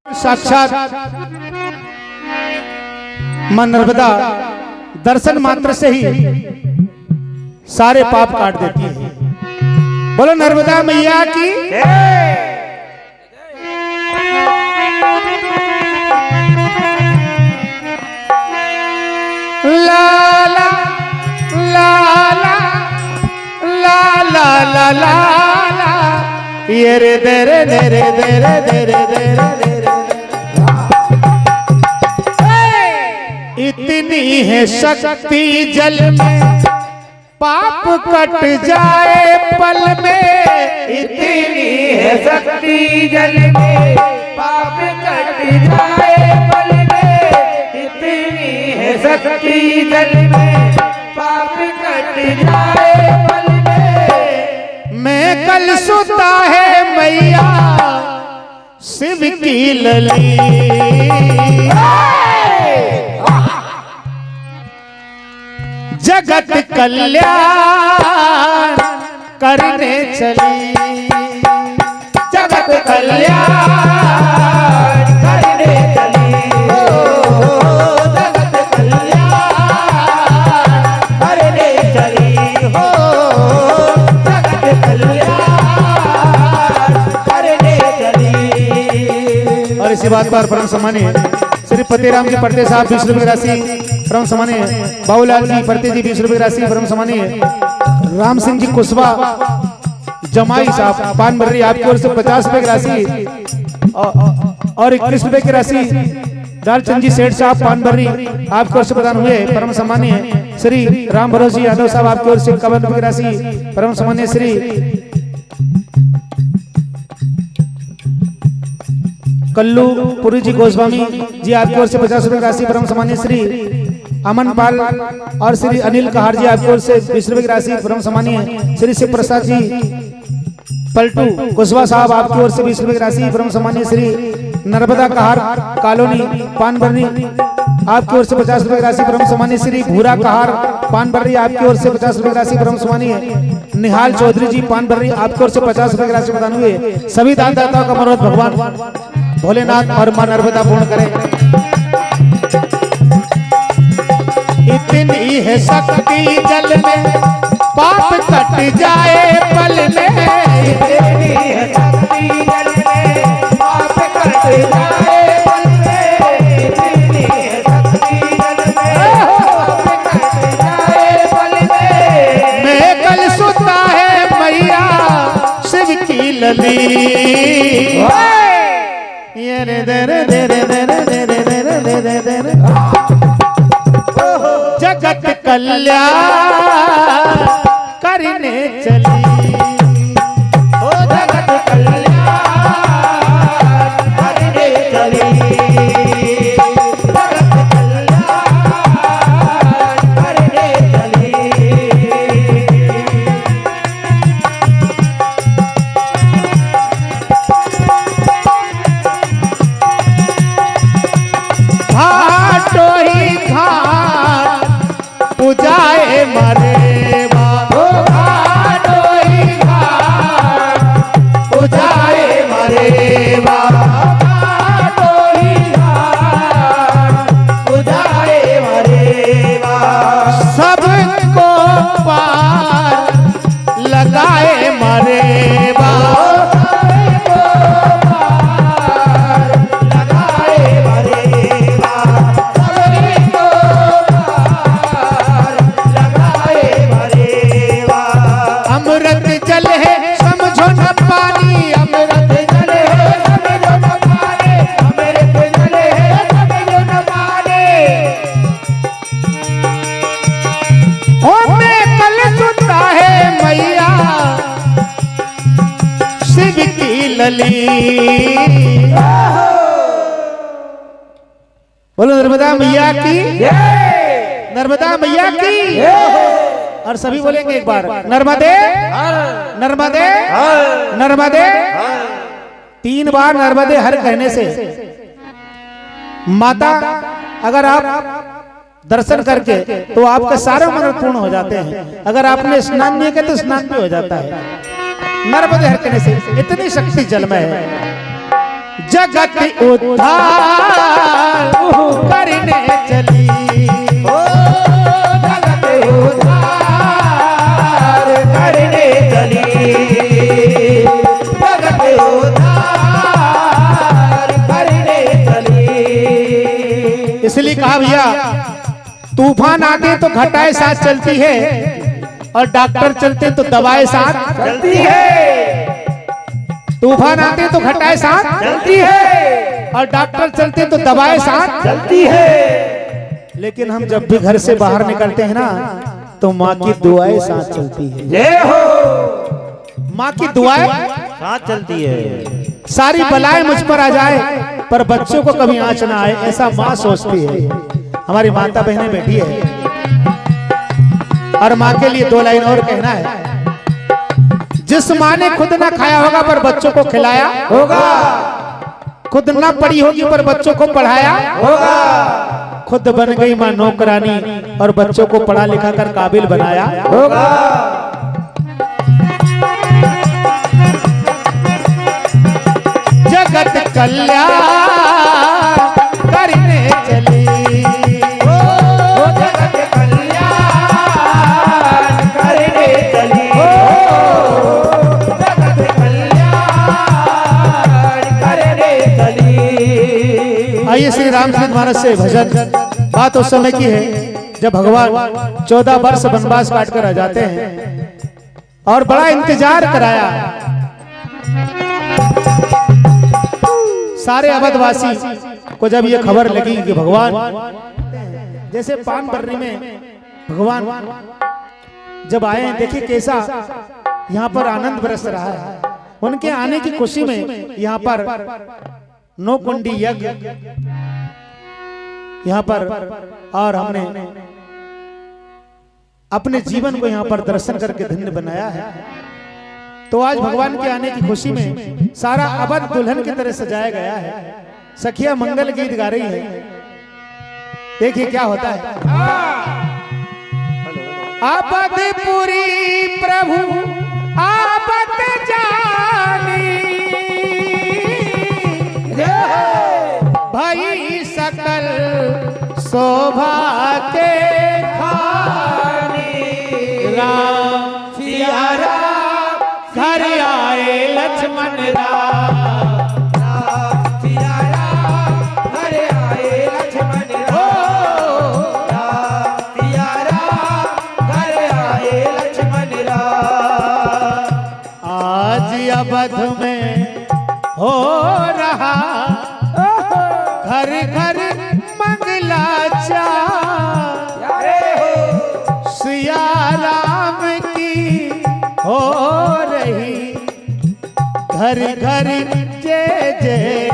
साक्षात मां नर्मदा दर्शन मात्र से ही सारे पाप काट देती है। बोलो नर्मदा मैया की। ला ला ला ला ला ला ला ला ये रे दे रे दे रे दे रे दे रे दे रे। इतनी है शक्ति जल में पाप कट जाए पल में। इतनी है शक्ति जल में पाप कट जाए पल में। इतनी है शक्ति जल में पाप कट जाए पल में। मैं कल सुता है मैया शिव की लली। जगत कल्याण करने चली। जगत कल्याण करने चली। जगत कल्याण करने चली हो। जगत कल्याण करने चली। और इसी बात पर परम सम्मानीय श्री पतिराम जी पर्ते साहब 20 रुपए राशि परम सम्मानीय बाबूलाल जी पर्ते जी 20 रुपए राशि परम सम्मानीय राम सिंह जी कुशवाहा जमाई साहब पान बर्री आपकी ओर से 50 रुपए की राशि और 21 रुपए की राशि दालचंद जी सेठ साहब पान बर्री आपकी ओर से प्रदान हुए। परम सम्मानीय श्री राम भरोसे जी यादव साहब आपकी ओर से 51 रुपए की राशि परम सम्मानीय श्री कल्लू पुरी जी गोस्वामी जी आपकी ओर से 50 रुपए की राशि परम सम्मानीय श्री अमन पाल और श्री अनिल कहार जी आपकी ओर से 20 रुपए की राशि परम सम्मानीय श्री शिव प्रसाद जी पलटू कुशवाहा साहब आपकी ओर से 20 रुपए की राशि परम सम्मानीय श्री नर्मदा कहार कॉलोनी पानबर्री आपकी ओर से 50 रुपए की राशि परम सम्मानीय श्री भूरा कहार पानबर्री आपकी ओर से 50 रुपए की राशि परम सम्मानीय निहाल चौधरी जी पानबर्री आपकी ओर से 50 रुपए की राशि प्रदान हुए। सभी दानदाताओं का मनोरथ भगवान भोलेनाथ और मां नर्मदा पूर्ण करें। इतनी है शक्ति जल में पाप कट जाए पल में। इतनी है शक्ति जल में पाप कट जाए पल में। इतनी है शक्ति जल में पाप कट जाए पल में। मैं कल सुता है मैया शिव की लली। ये रे दे रे दे रे दे रे दे रे दे रे दे रे दे रे। जगत कल्याण करने चली। ओ जगत कल्याण करने चली। जगत कल्याण करने चली। घाटो ही घाट पूजाए मरेवा। घाटो ही घाट पूजाए मरेवा। घाटो ही घाट पूजाए मरेवा। सबको पार लगाए मरेवा। अमृत जल है समझो न पानी। अमृत जल है समझो न पानी। अमृत जल है समझो न पानी। हो मैं कल सुता है मैया शिव की लली। बोलो नर्मदा मैया की। नर्मदा मैया की। और सभी बोलेंगे एक बार नर्मदे नर्मदे नर्मदे। 3 बार नर्मदे हर कहने से माता अगर आप दर्शन करके तो आपका सारा मनोरथ पूर्ण हो जाते हैं। अगर आपने स्नान नहीं किया तो स्नान भी हो जाता है। नर्मदे हर करने से इतनी शक्ति जल में है। जगत उद्धार करने चली, जगत उद्धार करने चली, जगत उद्धार करने चली। इसलिए कहा भैया तूफान आते तो घटाएं साथ चलती है और डॉक्टर चलते तो दवाएं साथ चलती है, तूफान आते तो घटाएं साथ चलती है, और डॉक्टर चलते तो दवाएं साथ चलती है। लेकिन हम जब भी घर से बाहर निकलते हैं ना तो माँ की दुआएं साथ चलती है। जय हो, माँ की दुआएं साथ चलती है। सारी बलाएं मुझ पर आ जाए पर बच्चों को कभी आंच ना आए, ऐसा माँ सोचती है। हमारी माता बहनें बैठी है और माँ के लिए 2 लाइन और कहना है। जिस माँ ने खुद ना खाया होगा पर बच्चों को खिलाया होगा, खुद ना पढ़ी होगी पर बच्चों को पढ़ाया होगा, खुद बन गई माँ नौकरानी और बच्चों को पढ़ा लिखा कर काबिल बनाया होगा। जगत कल्याण करने चली, जगत कल्याण करने चली, जगत कल्याण करने चली। आइए श्री रामचरित मानस से भजन। बात उस समय की है जब भगवान 14 वर्ष वनवास काट कर आ जाते हैं और बड़ा इंतजार कराया। सारे अवधवासी को जब ये खबर लगी कि भगवान जैसे पान बर्री में भगवान जब आए हैं, देखिए कैसा यहाँ पर आनंद बरस रहा है। उनके आने की खुशी में यहाँ पर 9 कुंडी यज्ञ यहाँ पर, और हमने अपने जीवन को यहाँ पर दर्शन करके धन्य बनाया है। तो आज भगवान के आने की खुशी में सारा अवध दुल्हन की तरह सजाया गया है। सखिया मंगल गीत गा रही है। देखिए क्या होता है। अवधपुरी प्रभु आपत जानी, भई सकल शोभा के खानी, राम सिया राम घर आए लक्ष्मण राम, राम सिया राम घर आए लक्ष्मण राम, राम सिया राम घर आए लक्ष्मण राम। आज अवध में हो रहा घर घर मंगलाचार, सिया राम की हो रही घर घर जय जय।